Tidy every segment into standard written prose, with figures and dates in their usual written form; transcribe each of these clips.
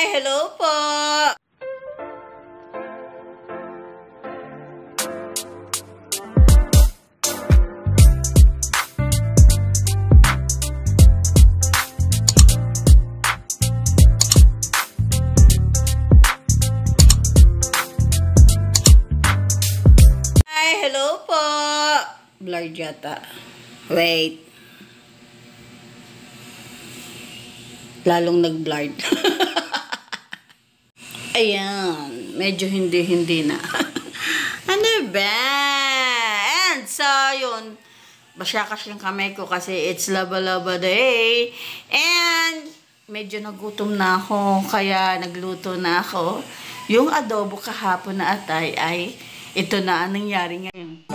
Hello po! Hello po! Blurred yata. Wait. Lalong nag-blurred. Ayan. Medyo hindi na. Ano ba? And so, yun. Basyakas yung kamay ko kasi it's laba-laba day. And medyo nagutom na ako. Kaya nagluto na ako. Yung adobo kahapon na atay ay ito na ang nangyari ngayon.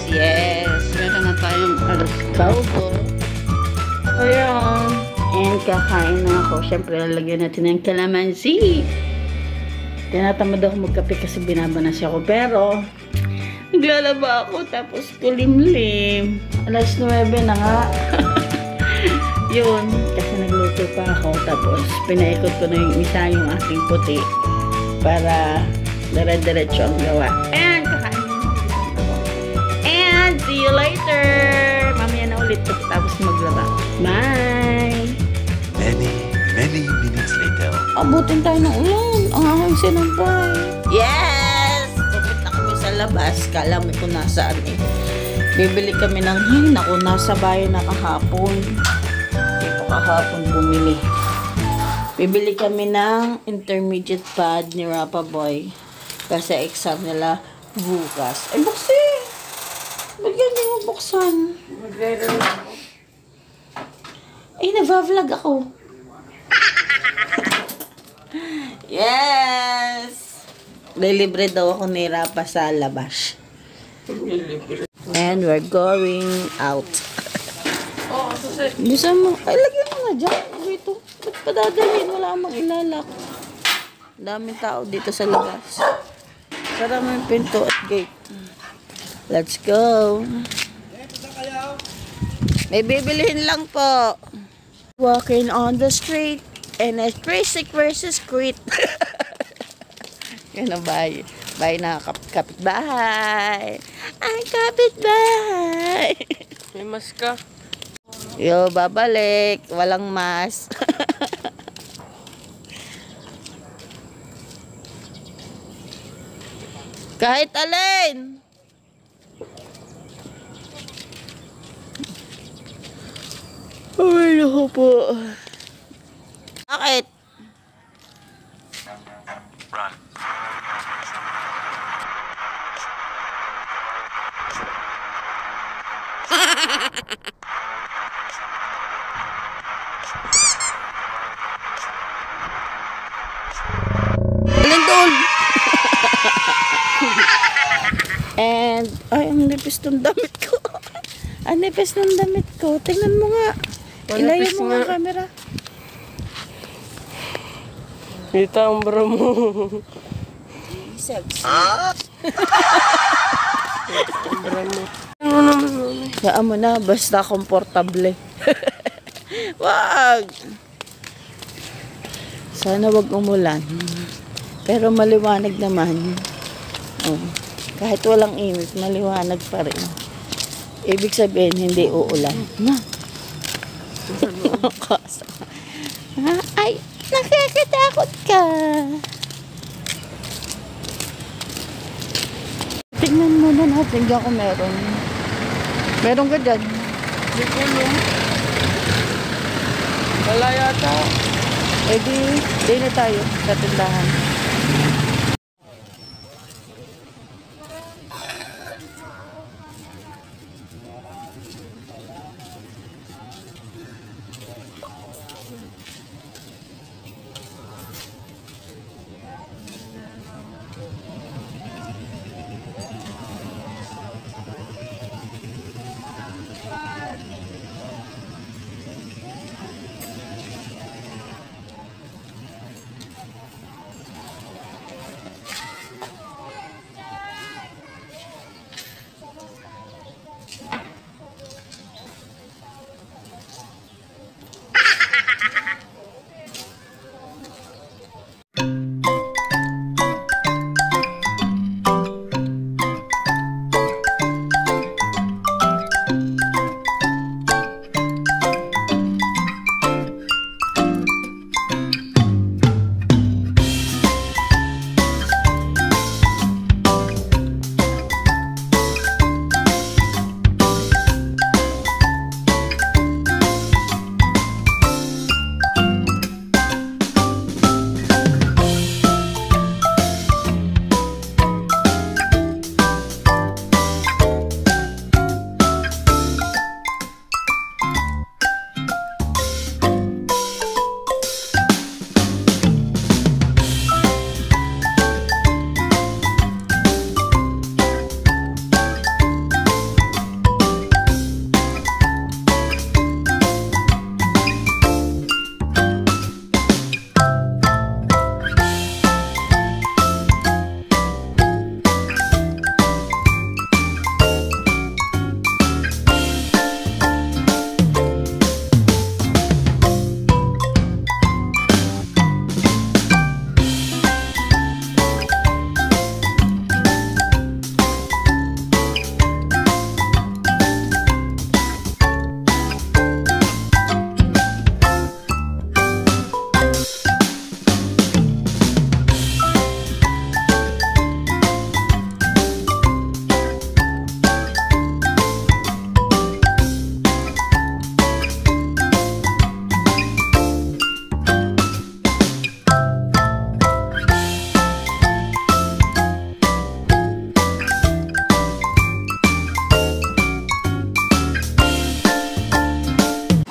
Yes, meron na tayong alas caldo. Ayan. And kakain na ako. Siyempre, lalagyan natin ng calamansi. Tinatamad ako magkape kasi binabanas ako. Pero, naglalaba ako tapos kulimlim. Alas 9 na nga. Yun. Kasi nagluto pa ako. Tapos, pinaikot ko na yung isa yung aking puti. Para dire-diretso ang gawa. And, kakain. And see you later. Mamaya na ulit tapos maglaba. Bye! Many minutes later. Abutin tayo ng ulan. Ang aking sinampay. Yes! Pupunta kami sa labas. Kala mo kung nasaan eh. Bibili kami ng naku, nasa bayan na kahapon. Dito kahapon bumili. Bibili kami ng intermediate pad ni Rapa Boy. Kasi exam nila bukas. Ay, buksi! Ba't hindi mo buksan? Ay, nagva-vlog ako. Yes! Libre daw ako ni Rapa sa labas. And we're going out. Bisa mo. Ay, lagyan mo nga dyan. Dito. Ba't padadalhin? Wala mang ilalak. Daming tao dito sa labas. Sara mo yung pinto at gate. Let's go. May bibilihin lang po. Walking on the street and a basic versus street. Yan na, bye. Bye na kapitbahay. Ay, kapitbahay. May mas ka. Yo, babalik. Walang mas. Kahit alin. Ay, naku po. Bakit? Run. Alin doon? And, ay, ang nipis ng damit ko. Ang nipis ng damit ko. Tingnan mo nga. Ilayo mo nga ang camera. Kita ang bra mo. Sexy. Ang bra mo. Ano naman mami? Saan mo na, basta komportable. Wag! Sana wag umulan. Pero maliwanag naman. Oh. Kahit walang init, maliwanag pa rin. Ibig sabihin, hindi uulan. Na. Ay, nakakatakot ka. Tingnan muna natin dyan kung meron. Meron ka dyan? Hindi ko alam. Wala yata. Eh di na tayo sa tindahan.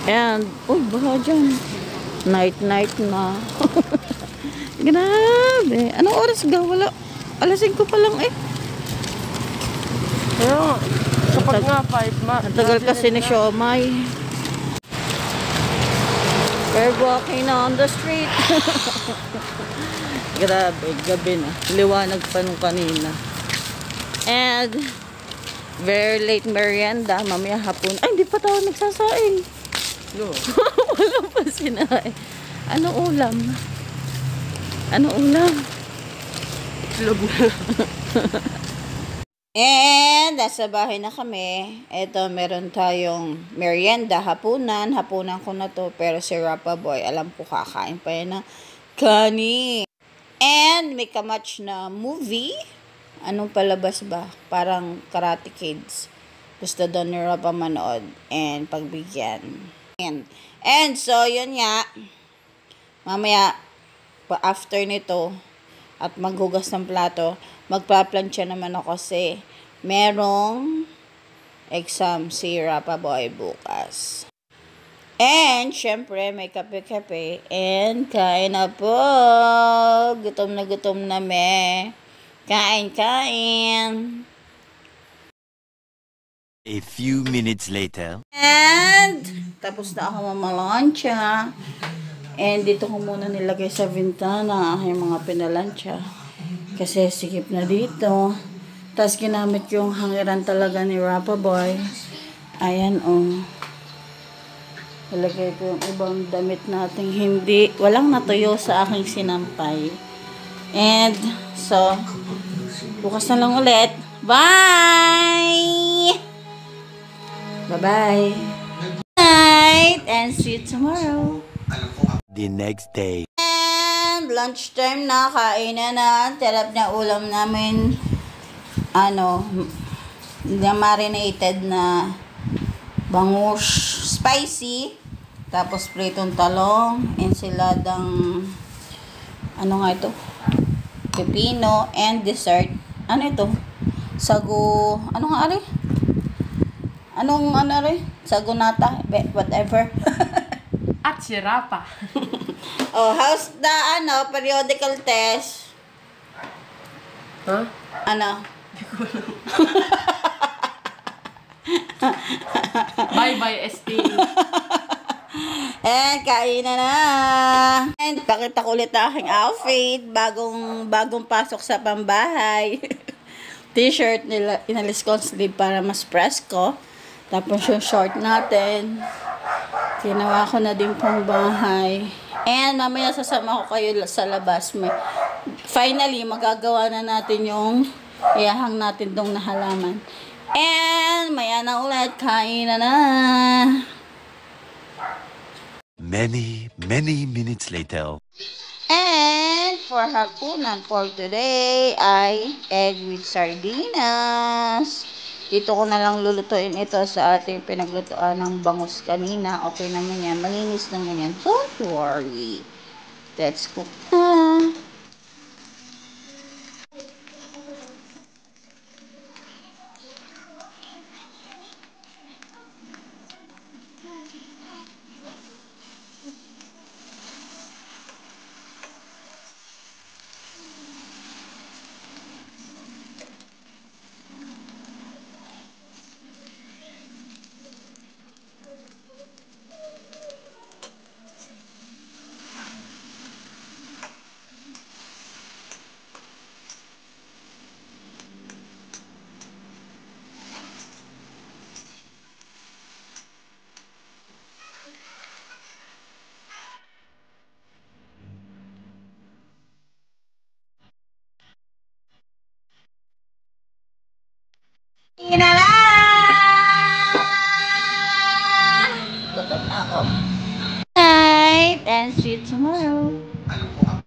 And, uy, baka dyan. Night na. Grabe. Anong oras ga? Wala. Alas 5 pa lang eh. Pero, kapag nga 5 ma. Ang tagal kasi ni Siomay. We're walking on the street. Grabe, gabi na. Liwanag pa nung kanina. And, very late merienda. Mamaya hapon. Ay, hindi pa tayo nagsasaing. No. Wala pa sinain. Ano ulam? Ano ulam? Itlog na. And, nasa bahay na kami. Ito, meron tayong merienda, hapunan. Hapunan ko na to. Pero si Rapa Boy, alam ko kakain pa yan ng kani. And, may kamatch na movie. Anong palabas ba? Parang Karate Kids. Gusto doon ni Rapa manood. And, pagbigyan. And so, yun nga. Mamaya, after nito, at maghugas ng plato, magpa-plancha naman ako kasi merong exam si Rapa Boy bukas. And, syempre, may kape-kape. And, kain na po. Gutom na me. Kain. A few minutes later. And, tapos na ako mamalansya. And, dito ko muna nilagay sa ventana yung mga pinalansya. Kasi sikip na dito. Tapos, ginamit yung hangiran talaga ni Rapa Boy. Ayan, oh. Ilagay ko yung ibang damit nating hindi. Walang natuyo sa aking sinampay. And, so, bukas na lang ulit. Bye! Bye-bye. Night! and see you tomorrow. The next day. And lunchtime na, kainan na. Sarap na ulam namin. Na marinated na bangus spicy. Tapos pritong talong, ensiladang ito? Pepino and dessert. Ano ito? Sago, Sago nata, whatever. At sirapa. Oh, how's the periodical test? Huh? Bye-bye, ST. And kain na. And pakita ko ulit ang aking outfit. Bagong pasok sa pambahay. T-shirt nila, inalis ko ang sleeve para mas presko. Tapos yung short natin, ginawa ko na din pang bahay. And mamaya sasama ko kayo sa labas. Finally, magagawa na natin yung iyahang natin dong na halaman. And maya na ulit, kain na. Many minutes later. And for hapunan for today ay egg with sardinas. Dito ko na lang lulutuin ito sa ating pinaglutuan ng bangus kanina. Okay naman yan. Malinis naman yan. Don't worry. Let's cook na. Night and see you tomorrow.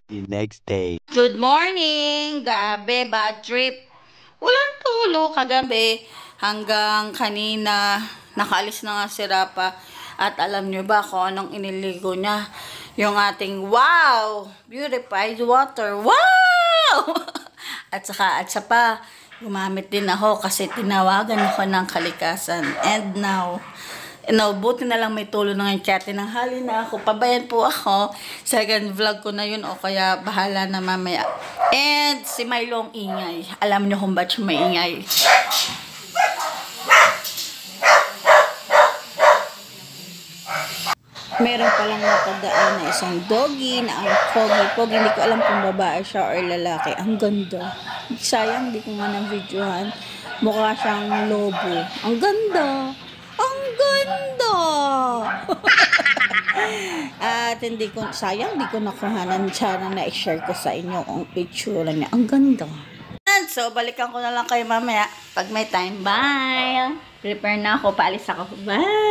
The next day. Good morning! Gabi, bad trip. Walang tulog kagabi. Hanggang kanina, nakaalis na nga si Rapa. At alam nyo ba kung anong iniligo niya? Yung ating purified water. Wow! At saka gumamit din ako kasi tinawagan ako ng kalikasan. And now, buti na lang may tulo na ng chat. Tinanghali na ako. Pabayan po ako. Second vlog ko na yun o kaya bahala na mamaya. And si Milo ang ingay. Alam niyo kung ba't siya maingay. Meron palang napadaan na isang doggy na ang pogi. Hindi ko alam kung babae siya or lalaki. Ang ganda. Sayang, hindi ko nga na-videohan. Mukha siyang lobo. Ang ganda. Ang ganda! At hindi ko nakuhanan. Sana na-share ko sa inyo ang picture niya. Ang ganda. So, balikan ko na lang kayo mamaya pag may time. Bye! Prepare na ako. Paalis ako. Bye!